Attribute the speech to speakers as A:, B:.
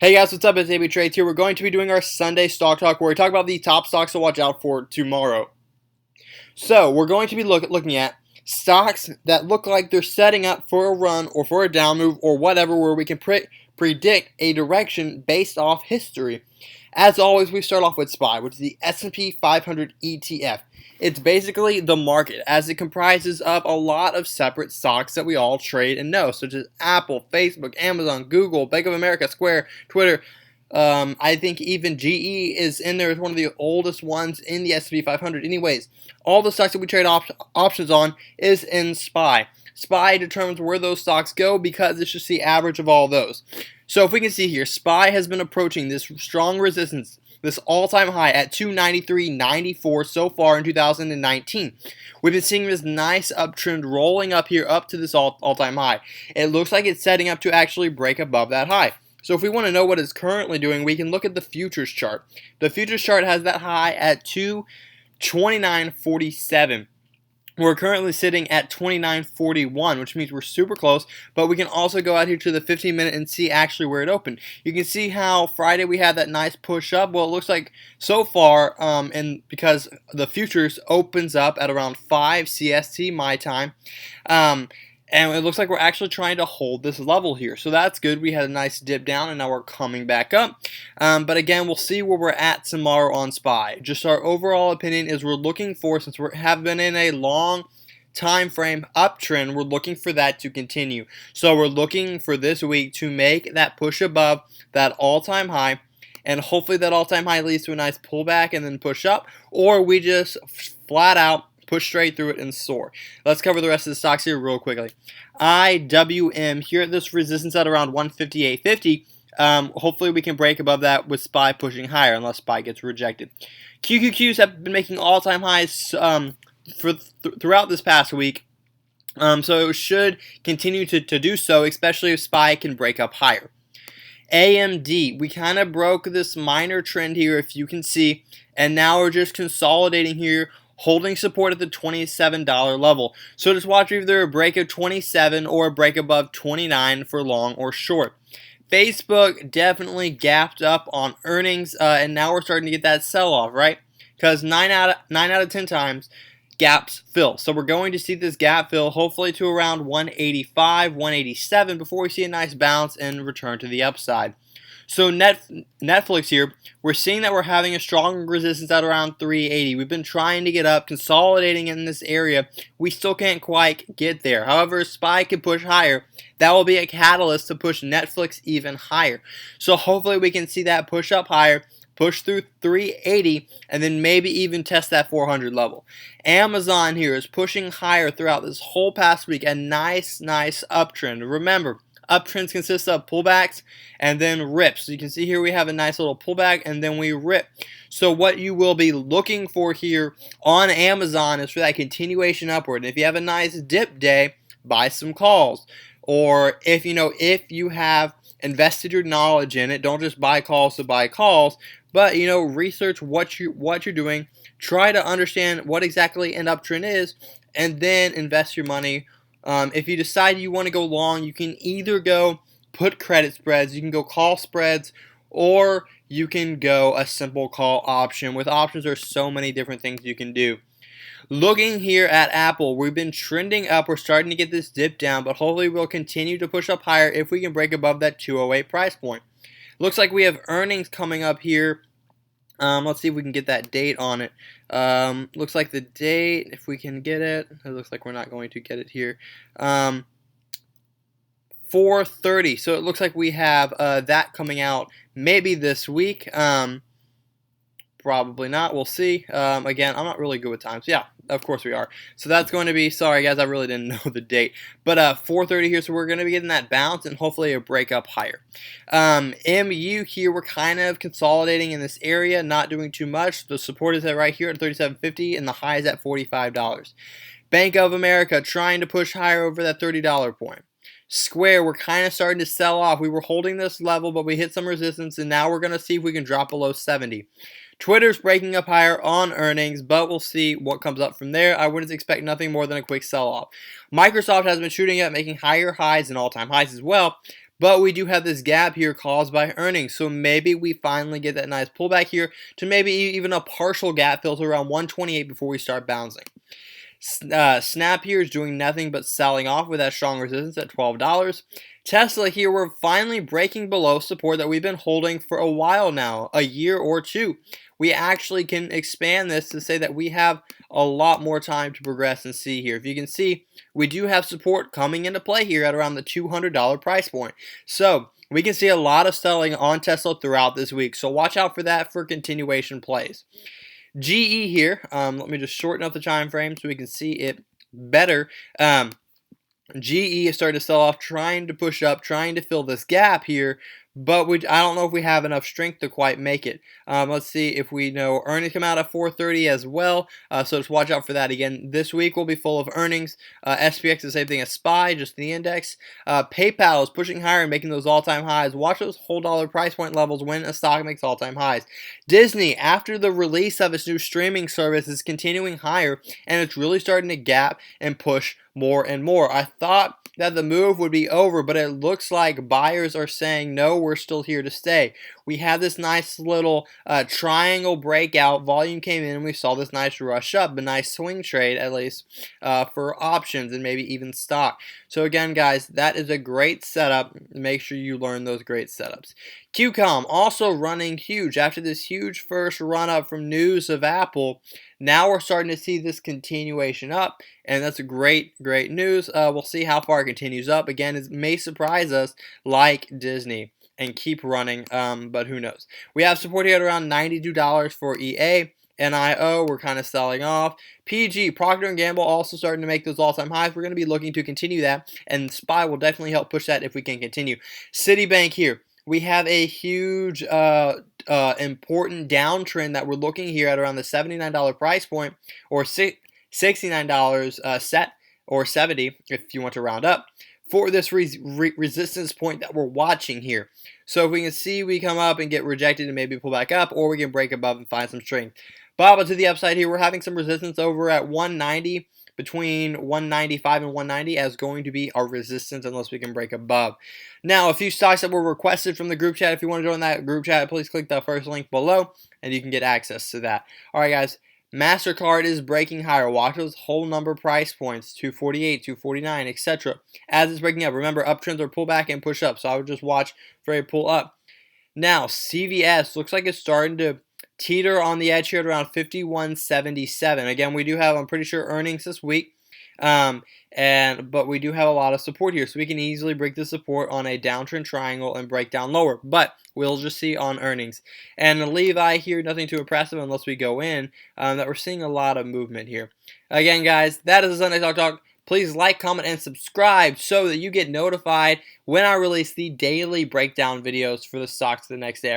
A: Hey guys, what's up? It's AB Trades here. We're going to be doing our Sunday Stock Talk where we talk about the top stocks to watch out for tomorrow. So, we're going to be looking at stocks that look like they're setting up for a run or for a down move or whatever, where we can predict a direction based off history. As always, we start off with SPY, which is the S&P 500 ETF. It's basically the market, as it comprises of a lot of separate stocks that we all trade and know, such as Apple, Facebook, Amazon, Google, Bank of America, Square, Twitter. I think even GE is in there as one of the oldest ones in the S&P 500. Anyways, all the stocks that we trade options on is in SPY. SPY determines where those stocks go because it's just the average of all those. So if we can see here, SPY has been approaching this strong resistance, this all-time high at 293.94 so far in 2019. We've been seeing this nice uptrend rolling up here up to this all-time high. It looks like it's setting up to actually break above that high. So if we want to know what it's currently doing, we can look at the futures chart. The futures chart has that high at 229.47. We're currently sitting at 29.41, which means we're super close, but we can also go out here to the 15-minute and see actually where it opened. You can see how Friday we had that nice push up. Well, it looks like so far, and because the futures opens up at around 5 CST my time, and it looks like we're actually trying to hold this level here. So that's good. We had a nice dip down, and now we're coming back up. But again, we'll see where we're at tomorrow on SPY. Just our overall opinion is we're looking for, since we have been in a long time frame uptrend, we're looking for that to continue. So we're looking for this week to make that push above that all-time high, and hopefully that all-time high leads to a nice pullback and then push up, or we just flat out push straight through it and soar. Let's cover the rest of the stocks here real quickly. IWM, here at this resistance at around 158.50. Hopefully we can break above that with SPY pushing higher, unless SPY gets rejected. QQQs have been making all-time highs throughout this past week. So it should continue to do so, especially if SPY can break up higher. AMD, we kind of broke this minor trend here, if you can see, and now we're just consolidating here, holding support at the $27 level. So just watch either a break of 27 or a break above 29 for long or short. Facebook definitely gapped up on earnings, and now we're starting to get that sell-off, right? Because 9 out of 10 times, gaps fill. So we're going to see this gap fill hopefully to around 185, 187 before we see a nice bounce and return to the upside. So Netflix here, we're seeing that we're having a strong resistance at around 380. We've been trying to get up, consolidating in this area. We still can't quite get there. However, if SPY can push higher, that will be a catalyst to push Netflix even higher. So hopefully we can see that push up higher, push through 380, and then maybe even test that 400 level. Amazon here is pushing higher throughout this whole past week, a nice uptrend. Remember, uptrends consist of pullbacks and then rips. So you can see here we have a nice little pullback and then we rip. So what you will be looking for here on Amazon is for that continuation upward. And if you have a nice dip day, buy some calls. Or if you have invested your knowledge in it, don't just buy calls to buy calls, but research what you're doing. Try to understand what exactly an uptrend is, and then invest your money. If you decide you want to go long, you can either go put credit spreads, you can go call spreads, or you can go a simple call option. With options, there's so many different things you can do. Looking here at Apple, we've been trending up. We're starting to get this dip down, but hopefully we'll continue to push up higher if we can break above that 208 price point. Looks like we have earnings coming up here. Let's see if we can get that date on it. Looks like the date, if we can get it looks like we're not going to get it here. 4:30. So it looks like we have that coming out maybe this week. Probably not. We'll see. Again, I'm not really good with times. Yeah, of course we are. So that's going to be, sorry guys, I really didn't know the date. But 4:30 here, so we're going to be getting that bounce and hopefully a break up higher. MU here, we're kind of consolidating in this area, not doing too much. The support is at right here at $37.50 and the high is at $45. Bank of America trying to push higher over that $30 point. Square, we're kind of starting to sell off. We were holding this level, but we hit some resistance, and now we're going to see if we can drop below 70. Twitter's breaking up higher on earnings, but we'll see what comes up from there. I wouldn't expect nothing more than a quick sell-off. Microsoft has been shooting up, making higher highs and all-time highs as well, But we do have this gap here caused by earnings, so maybe we finally get that nice pullback here to maybe even a partial gap fill to around 128 before we start bouncing. Snap here is doing nothing but selling off with that strong resistance at $12. Tesla here, we're finally breaking below support that we've been holding for a while now, a year or two. We actually can expand this to say that we have a lot more time to progress and see here. If you can see, we do have support coming into play here at around the $200 price point. So we can see a lot of selling on Tesla throughout this week. So watch out for that for continuation plays. GE here, let me just shorten up the time frame so we can see it better. GE is starting to sell off, trying to push up, trying to fill this gap here, but I don't know if we have enough strength to quite make it. Let's see if we know earnings come out at 4:30 as well, so just watch out for that. Again, this week will be full of earnings. SPX is the same thing as SPY, just the index. PayPal is pushing higher and making those all-time highs. Watch those whole dollar price point levels when a stock makes all-time highs. Disney, after the release of its new streaming service, is continuing higher, and it's really starting to gap and push more and more. I thought that the move would be over, but it looks like buyers are saying, no, we're still here to stay. We had this nice little triangle breakout. Volume came in, and we saw this nice rush up, a nice swing trade, at least, for options and maybe even stock. So again, guys, that is a great setup. Make sure you learn those great setups. QCOM also running huge. After this huge first run up from news of Apple, now we're starting to see this continuation up, and that's a great news. We'll see how far it continues up. Again, it may surprise us like Disney and keep running, but who knows. We have support here at around $92 for EA. NIO, we're kind of selling off. PG, Procter & Gamble, also starting to make those all-time highs. We're going to be looking to continue that, and SPY will definitely help push that if we can continue. Citibank here. We have a huge, important downtrend that we're looking here at around the $79 price point, or $69 set, or $70 if you want to round up, for this resistance point that we're watching here. So if we can see we come up and get rejected and maybe pull back up, or we can break above and find some strength. But to the upside here, we're having some resistance over at 190. Between 195 and 190 as going to be our resistance unless we can break above. Now, a few stocks that were requested from the group chat. If you want to join that group chat, please click the first link below and you can get access to that. All right, guys. MasterCard is breaking higher. Watch those whole number price points, 248, 249, etc. As it's breaking up. Remember, uptrends are pull back and push up, so I would just watch for a pull up. Now, CVS looks like it's starting to teeter on the edge here at around 51.77. Again, we do have, I'm pretty sure, earnings this week. But we do have a lot of support here, so we can easily break the support on a downtrend triangle and break down lower. But we'll just see on earnings. And the Levi here, nothing too impressive unless we go in. That we're seeing a lot of movement here. Again, guys, that is the Sunday Talk. Please like, comment, and subscribe so that you get notified when I release the daily breakdown videos for the stocks the next day. All right?